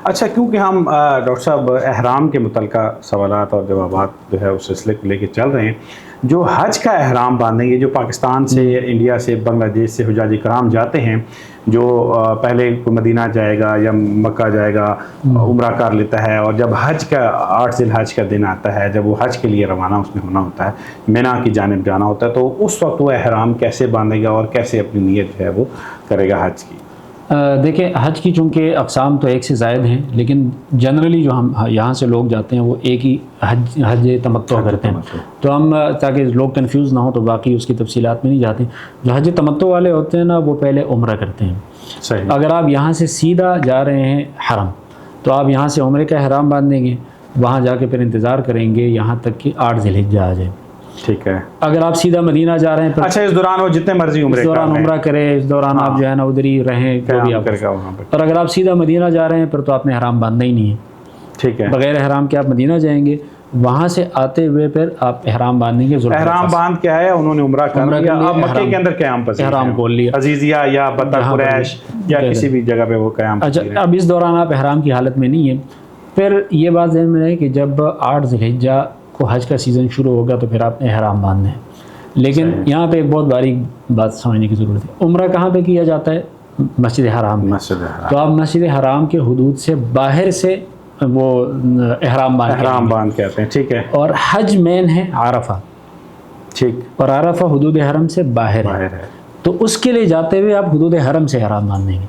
اچھا، کیونکہ ہم ڈاکٹر صاحب احرام کے متعلقہ سوالات اور جوابات جو ہے اس سلسلے کو لے کے چل رہے ہیں، جو حج کا احرام باندھیں گے، جو پاکستان سے، انڈیا سے، بنگلہ دیش سے حجاج کرام جاتے ہیں، جو پہلے مدینہ جائے گا یا مکہ جائے گا، عمرہ کر لیتا ہے، اور جب حج کا 8 ذی الحج کا دن آتا ہے، جب وہ حج کے لیے روانہ اس میں ہونا ہوتا ہے، مینا کی جانب جانا ہوتا ہے، تو اس وقت وہ احرام کیسے باندھے گا اور کیسے اپنی نیت جو ہے وہ کرے گا حج کی؟ دیکھیں، حج کی چونکہ اقسام تو ایک سے زائد ہیں، لیکن جنرلی جو ہم یہاں سے لوگ جاتے ہیں وہ ایک ہی حج تمتع کرتے ہیں. تو ہم تاکہ لوگ کنفیوز نہ ہوں تو باقی اس کی تفصیلات میں نہیں جاتے. جو حج تمتع والے ہوتے ہیں نا، وہ پہلے عمرہ کرتے ہیں. صحیح. اگر آپ یہاں سے سیدھا جا رہے ہیں حرم، تو آپ یہاں سے عمرے کا احرام باندھیں گے، وہاں جا کے پھر انتظار کریں گے یہاں تک کہ 8 ذی الحجہ آ جائے. ٹھیک ہے. اگر آپ سیدھا مدینہ جا رہے ہیں، اچھا، اس دوران وہ جتنے مرضی عمرہ کریں، اس دوران آپ جو ہے نا ادھر ہی رہیں، جو بھی آپ. اور اگر آپ سیدھا مدینہ جا رہے ہیں پھر تو آپ نے احرام باندھنا ہی نہیں ہے. ٹھیک ہے. بغیر احرام کے آپ مدینہ جائیں گے، وہاں سے آتے ہوئے پھر آپ احرام باندھیں گے. احرام باندھ کے آیا، انہوں نے عمرہ کر لیا، اب مکے کے اندر قیام پذیر ہیں، احرام کھول لیا، عزیزیہ یا بطہ قریش یا کسی بھی جگہ پہ وہ قیام پذیر ہیں. اچھا، اب اس دوران آپ احرام کی حالت میں نہیں ہیں. پھر یہ بات ذہن میں رہے کہ جب 8 ذی الحجہ کو حج کا سیزن شروع ہوگا تو پھر آپ نے احرام باندھنا ہے. لیکن یہاں پہ ایک بہت باریک بات سمجھنے کی ضرورت ہے. عمرہ کہاں پہ کیا جاتا ہے؟ مسجد حرام میں. تو آپ مسجد حرام کے حدود سے باہر سے وہ احرام باندھ کے آتے ہیں. ٹھیک ہے. اور حج مین ہے عرفہ. ٹھیک. اور عرفہ حدود حرم سے باہر ہے. تو اس کے لیے جاتے ہوئے آپ حدود حرم سے احرام باندھیں گے.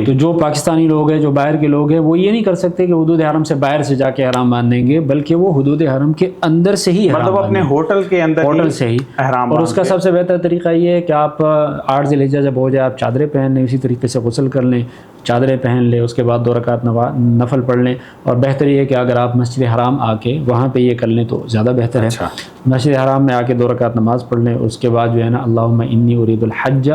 تو جو پاکستانی لوگ ہیں، جو باہر کے لوگ ہیں، وہ یہ نہیں کر سکتے کہ حدود حرم سے باہر سے جا کے احرام باندھیں گے، بلکہ وہ حدود حرم کے اندر سے ہی مطلب اپنے ہوٹل کے اندر ہوٹل سے ہی احرام. اور اس کا سب سے بہتر طریقہ یہ ہے کہ آپ 8 ذی الحجہ جب ہو جائے آپ چادریں پہن لیں، اسی طریقے سے غسل کر لیں، چادریں پہن لیں، اس کے بعد 2 رکعت نفل پڑھ لیں. اور بہتر یہ ہے کہ اگر آپ مسجد حرام آ کے وہاں پہ یہ کر لیں تو زیادہ بہتر ہے. مسجد حرام میں آ کے 2 رکعت نماز پڑھ لیں. اس کے بعد جو ہے نا، اللہم انی ارید الحج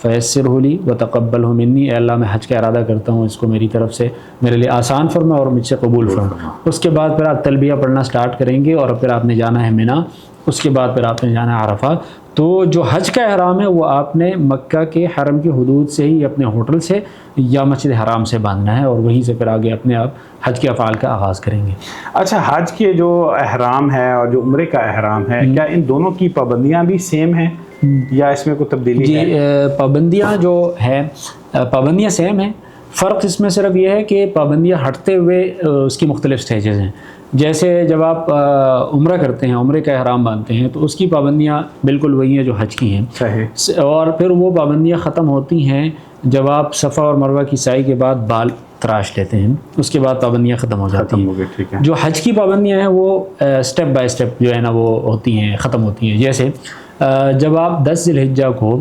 فیسرہ لی وتقبلہ منی، اے اللہ میں حج کا ارادہ کرتا ہوں، اس کو میری طرف سے میرے لیے آسان فرما اور مجھ سے قبول فرما. اس کے بعد پھر آپ تلبیہ پڑھنا سٹارٹ کریں گے اور پھر آپ نے جانا ہے مینا. اس کے بعد پھر آپ نے جانا ہے عرفہ. تو جو حج کا احرام ہے وہ آپ نے مکہ کے حرم کی حدود سے ہی اپنے ہوٹل سے یا مسجد حرام سے باندھنا ہے، اور وہیں سے پھر آگے اپنے آپ حج کے افعال کا آغاز کریں گے. اچھا، حج کے جو احرام ہے اور جو عمرے کا احرام ہے، کیا ان دونوں کی پابندیاں بھی سیم ہیں یا اس میں کوئی تبدیلی ہے؟ جی، پابندیاں جو ہے پابندیاں سیم ہیں. فرق اس میں صرف یہ ہے کہ پابندیاں ہٹتے ہوئے اس کی مختلف سٹیجز ہیں. جیسے جب آپ عمرہ کرتے ہیں، عمرے کا احرام باندھتے ہیں، تو اس کی پابندیاں بالکل وہی ہیں جو حج کی ہیں. صحیح. اور پھر وہ پابندیاں ختم ہوتی ہیں جب آپ صفا اور مروہ کی سعی کے بعد بال تراش لیتے ہیں. اس کے بعد پابندیاں ختم ہو جاتی ہیں. جو حج کی پابندیاں ہیں وہ سٹیپ بائی سٹیپ جو ہے نا وہ ہوتی ہیں، ختم ہوتی ہیں. جیسے جب آپ 10 ذی الحجہ کو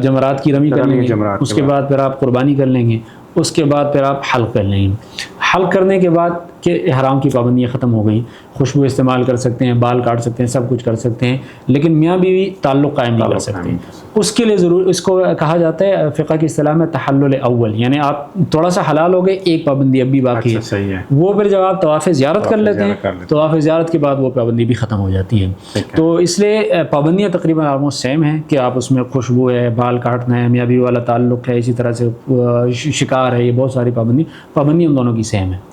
جمرات کی رمی کر لیں گے، اس کے بعد پھر آپ قربانی کر لیں گے، اس کے بعد پھر آپ حلق کر لیں گے. حلق کرنے کے بعد کہ احرام کی پابندیاں ختم ہو گئیں. خوشبو استعمال کر سکتے ہیں، بال کاٹ سکتے ہیں، سب کچھ کر سکتے ہیں، لیکن میاں بیوی تعلق قائم نہیں کر سکتے. اس کے لیے ضرور اس کو کہا جاتا ہے فقہ کی اصطلاح میں تحلل اول، یعنی آپ تھوڑا سا حلال ہو گئے، ایک پابندی اب بھی باقی ہے. وہ پھر جب آپ طواف زیارت کر لیتے ہیں، طواف زیارت کے بعد وہ پابندی بھی ختم ہو جاتی ہے. تو اس لیے پابندیاں تقریباً آلموسٹ سیم ہیں کہ آپ اس میں خوشبو ہے، بال کاٹنا ہے، میاں بیوی والا تعلق ہے، اسی طرح سے شکار ہے، یہ بہت ساری پابندیاں ان دونوں کی سیم ہے.